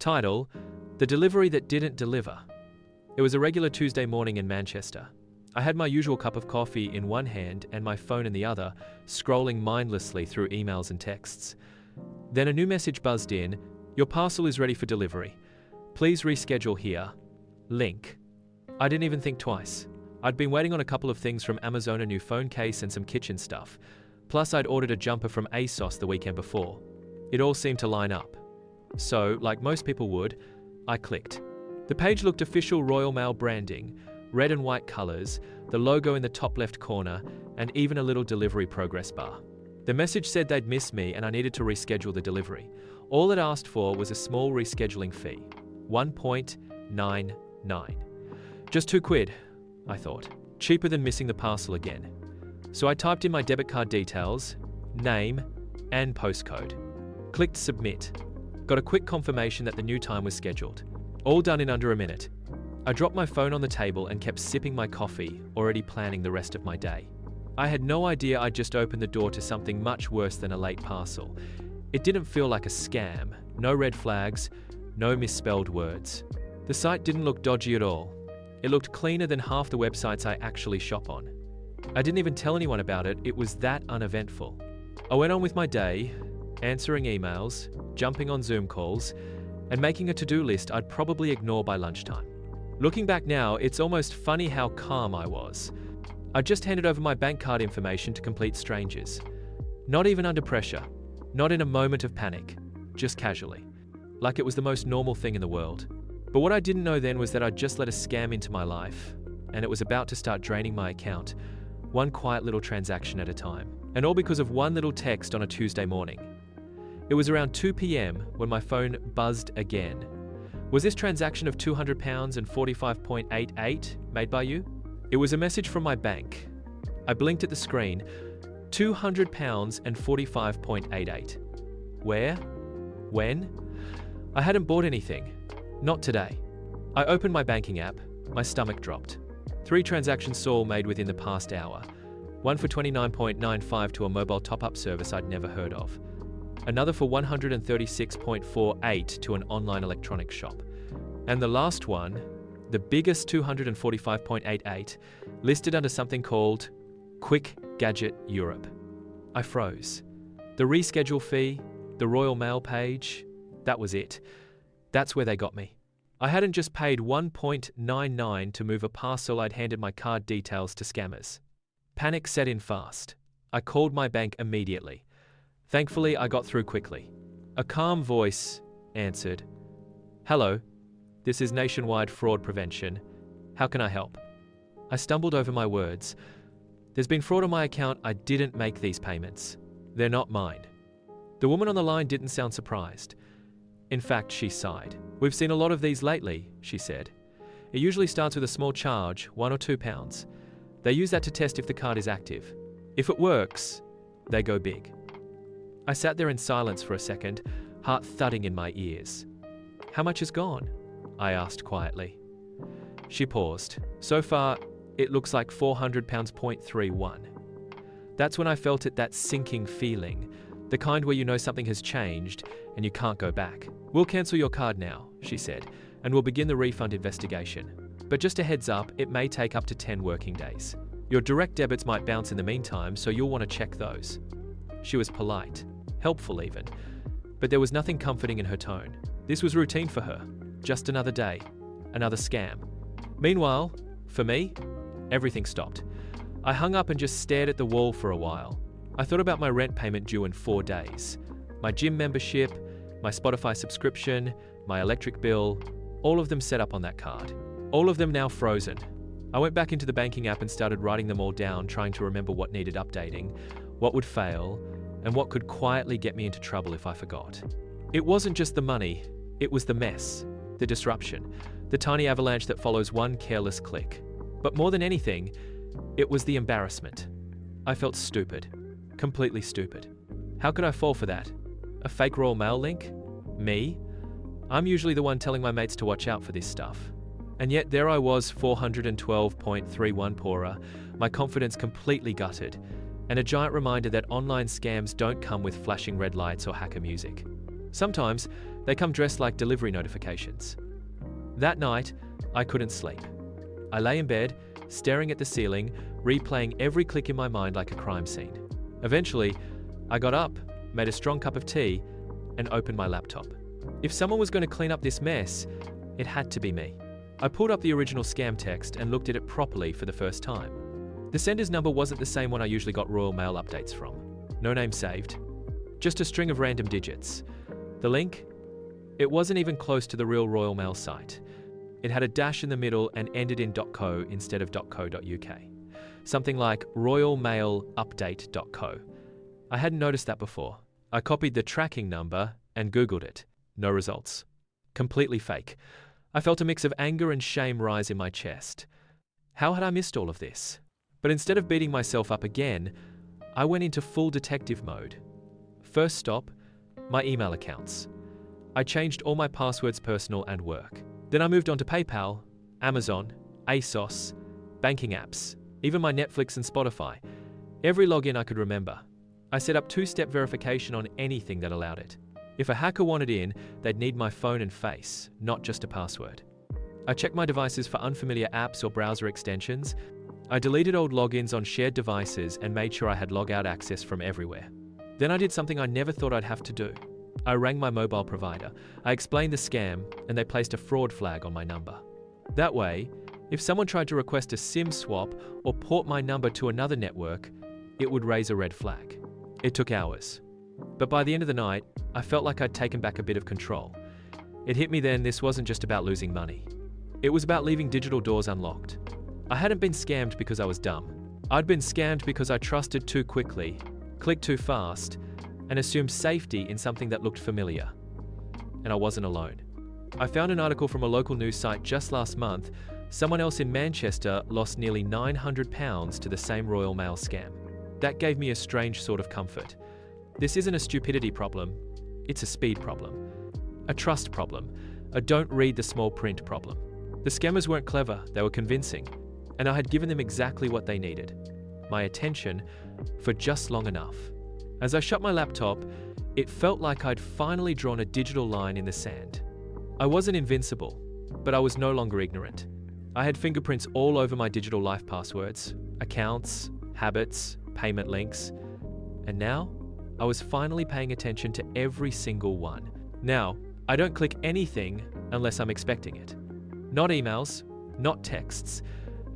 Title: The Delivery That Didn't Deliver. It was a regular Tuesday morning in Manchester. I had my usual cup of coffee in one hand and my phone in the other, scrolling mindlessly through emails and texts. Then a new message buzzed in: "Your parcel is ready for delivery. Please reschedule here. Link." I didn't even think twice. I'd been waiting on a couple of things from Amazon, a new phone case and some kitchen stuff. Plus I'd ordered a jumper from ASOS the weekend before. It all seemed to line up. So, like most people would, I clicked. The page looked official, Royal Mail branding, red and white colors, the logo in the top left corner, and even a little delivery progress bar. The message said they'd missed me and I needed to reschedule the delivery. All it asked for was a small rescheduling fee, $1.99. Just £2, I thought. Cheaper than missing the parcel again. So I typed in my debit card details, name, and postcode. Clicked submit. Got a quick confirmation that the new time was scheduled. All done in under a minute. I dropped my phone on the table and kept sipping my coffee, already planning the rest of my day. I had no idea I'd just opened the door to something much worse than a late parcel. It didn't feel like a scam. No red flags, no misspelled words. The site didn't look dodgy at all. It looked cleaner than half the websites I actually shop on. I didn't even tell anyone about it. It was that uneventful. I went on with my day, answering emails, jumping on Zoom calls, and making a to-do list I'd probably ignore by lunchtime. Looking back now, it's almost funny how calm I was. I just handed over my bank card information to complete strangers. Not even under pressure. Not in a moment of panic. Just casually. Like it was the most normal thing in the world. But what I didn't know then was that I'd just let a scam into my life, and it was about to start draining my account, one quiet little transaction at a time. And all because of one little text on a Tuesday morning. It was around 2 p.m. when my phone buzzed again. Was this transaction of £200 and 45.88 made by you? It was a message from my bank. I blinked at the screen. £200 and 45.88. Where? When? I hadn't bought anything. Not today. I opened my banking app. My stomach dropped. 3 transactions saw made within the past hour. One for $29.95 to a mobile top-up service I'd never heard of. Another for $136.48 to an online electronics shop. And the last one, the biggest $245.88, listed under something called Quick Gadget Europe. I froze. The reschedule fee, the Royal Mail page, that was it. That's where they got me. I hadn't just paid $1.99 to move a parcel, I'd handed my card details to scammers. Panic set in fast. I called my bank immediately. Thankfully, I got through quickly. A calm voice answered. "Hello, this is Nationwide Fraud Prevention. How can I help?" I stumbled over my words. "There's been fraud on my account. I didn't make these payments. They're not mine." The woman on the line didn't sound surprised. In fact, she sighed. "We've seen a lot of these lately," she said. "It usually starts with a small charge, £1 or £2. They use that to test if the card is active. If it works, they go big." I sat there in silence for a second, heart thudding in my ears. "How much is gone?" I asked quietly. She paused. "So far, it looks like £400.31. That's when I felt it, that sinking feeling, the kind where you know something has changed and you can't go back. "We'll cancel your card now," she said, "and we'll begin the refund investigation. But just a heads up, it may take up to 10 working days. Your direct debits might bounce in the meantime, so you'll want to check those." She was polite, helpful even, but there was nothing comforting in her tone. This was routine for her. Just another day, another scam. Meanwhile, for me, everything stopped. I hung up and just stared at the wall for a while. I thought about my rent payment due in 4 days, my gym membership, my Spotify subscription, my electric bill, all of them set up on that card. All of them now frozen. I went back into the banking app and started writing them all down, trying to remember what needed updating, what would fail, and what could quietly get me into trouble if I forgot. It wasn't just the money, it was the mess, the disruption, the tiny avalanche that follows one careless click. But more than anything, it was the embarrassment. I felt stupid, completely stupid. How could I fall for that? A fake Royal Mail link? Me? I'm usually the one telling my mates to watch out for this stuff. And yet there I was, 412.31 poorer, my confidence completely gutted, and a giant reminder that online scams don't come with flashing red lights or hacker music. Sometimes, They come dressed like delivery notifications. That night, I couldn't sleep. I lay in bed, staring at the ceiling, replaying every click in my mind like a crime scene. Eventually, I got up, made a strong cup of tea, and opened my laptop. If someone was going to clean up this mess, it had to be me. I pulled up the original scam text and looked at it properly for the first time. The sender's number wasn't the same one I usually got Royal Mail updates from. No name saved. Just a string of random digits. The link? It wasn't even close to the real Royal Mail site. It had a dash in the middle and ended in .co instead of .co.uk. Something like royalmailupdate.co. I hadn't noticed that before. I copied the tracking number and Googled it. No results. Completely fake. I felt a mix of anger and shame rise in my chest. How had I missed all of this? But instead of beating myself up again, I went into full detective mode. First stop, my email accounts. I changed all my passwords, personal and work. Then I moved on to PayPal, Amazon, ASOS, banking apps, even my Netflix and Spotify. Every login I could remember. I set up two-step verification on anything that allowed it. If a hacker wanted in, they'd need my phone and face, not just a password. I checked my devices for unfamiliar apps or browser extensions. I deleted old logins on shared devices and made sure I had logout access from everywhere. Then I did something I never thought I'd have to do. I rang my mobile provider. I explained the scam, and they placed a fraud flag on my number. That way, if someone tried to request a SIM swap or port my number to another network, it would raise a red flag. It took hours. But by the end of the night, I felt like I'd taken back a bit of control. It hit me then this wasn't just about losing money. It was about leaving digital doors unlocked. I hadn't been scammed because I was dumb. I'd been scammed because I trusted too quickly, clicked too fast, and assumed safety in something that looked familiar. And I wasn't alone. I found an article from a local news site just last month. Someone else in Manchester lost nearly £900 to the same Royal Mail scam. That gave me a strange sort of comfort. This isn't a stupidity problem, it's a speed problem. A trust problem, a don't read the small print problem. The scammers weren't clever, they were convincing, and I had given them exactly what they needed. My attention for just long enough. As I shut my laptop, it felt like I'd finally drawn a digital line in the sand. I wasn't invincible, but I was no longer ignorant. I had fingerprints all over my digital life passwords, accounts, habits, payment links, and now I was finally paying attention to every single one. Now, I don't click anything unless I'm expecting it. Not emails, not texts,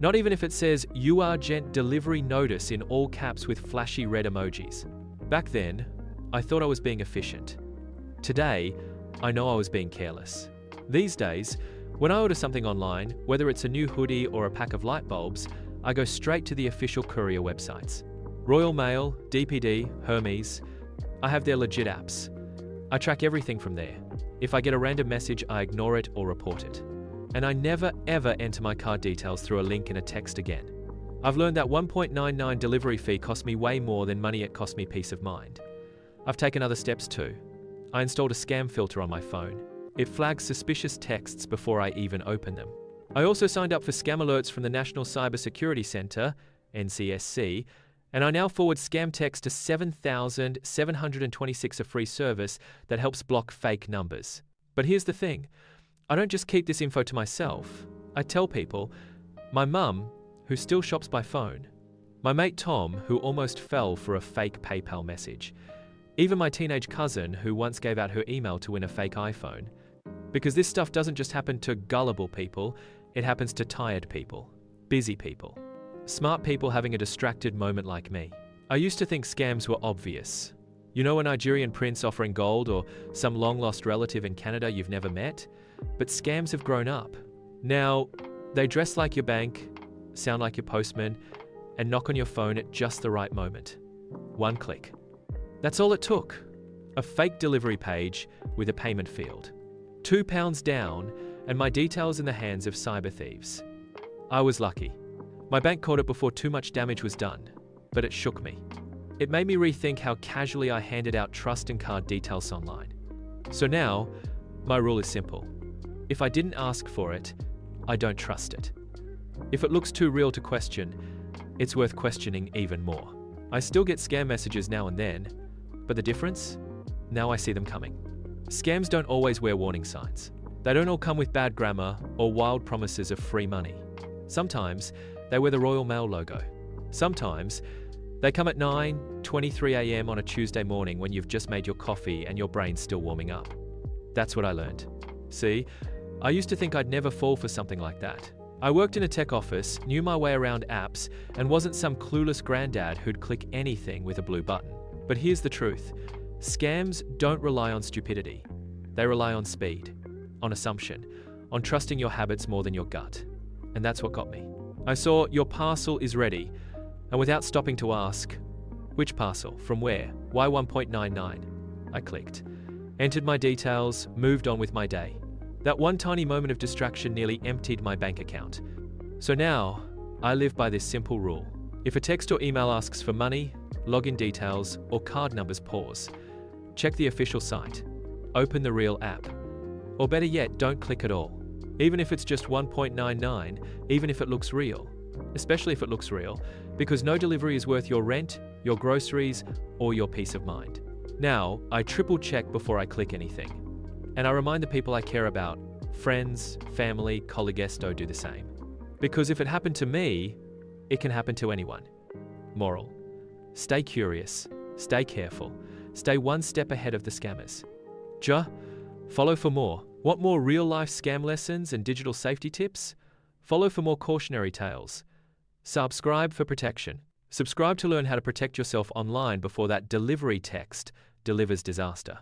not even if it says URgent delivery notice in all caps with flashy red emojis. Back then, I thought I was being efficient. Today, I know I was being careless. These days, when I order something online, whether it's a new hoodie or a pack of light bulbs, I go straight to the official courier websites. Royal Mail, DPD, Hermes, I have their legit apps. I track everything from there. If I get a random message, I ignore it or report it. And I never ever enter my card details through a link in a text again. I've learned that $1.99 delivery fee cost me way more than money it cost me peace of mind. I've taken other steps too. I installed a scam filter on my phone. It flags suspicious texts before I even open them. I also signed up for scam alerts from the National Cybersecurity Center, NCSC, and I now forward scam text to 7,726, a free service that helps block fake numbers. But here's the thing. I don't just keep this info to myself. I tell people. My mum, who still shops by phone. My mate Tom, who almost fell for a fake PayPal message. Even my teenage cousin, who once gave out her email to win a fake iPhone. Because this stuff doesn't just happen to gullible people, it happens to tired people, busy people, smart people having a distracted moment like me. I used to think scams were obvious. You know, a Nigerian prince offering gold or some long-lost relative in Canada you've never met? But scams have grown up. Now, they dress like your bank, sound like your postman, and knock on your phone at just the right moment. One click. That's all it took. A fake delivery page with a payment field. £2 down, and my details in the hands of cyber thieves. I was lucky. My bank caught it before too much damage was done, but it shook me. It made me rethink how casually I handed out trust and card details online. So now, my rule is simple. If I didn't ask for it, I don't trust it. If it looks too real to question, it's worth questioning even more. I still get scam messages now and then, but the difference? Now I see them coming. Scams don't always wear warning signs. They don't all come with bad grammar or wild promises of free money. Sometimes they wear the Royal Mail logo. Sometimes they come at 9:23 a.m. on a Tuesday morning when you've just made your coffee and your brain's still warming up. That's what I learned. See, I used to think I'd never fall for something like that. I worked in a tech office, knew my way around apps, and wasn't some clueless granddad who'd click anything with a blue button. But here's the truth. Scams don't rely on stupidity. They rely on speed, on assumption, on trusting your habits more than your gut. And that's what got me. I saw your parcel is ready, and without stopping to ask, which parcel, from where, why 1.99? I clicked, entered my details, moved on with my day. That one tiny moment of distraction nearly emptied my bank account. So now, I live by this simple rule. If a text or email asks for money, login details, or card numbers, pause. Check the official site. Open the real app. Or better yet, don't click at all. Even if it's just 1.99, even if it looks real. Especially if it looks real, because no delivery is worth your rent, your groceries, or your peace of mind. Now, I triple check before I click anything. And I remind the people I care about, friends, family, colleguesto, do the same. Because if it happened to me, it can happen to anyone. Moral: stay curious, stay careful, stay one step ahead of the scammers. Follow for more. Want more real-life scam lessons and digital safety tips? Follow for more cautionary tales. Subscribe for protection. Subscribe to learn how to protect yourself online before that delivery text delivers disaster.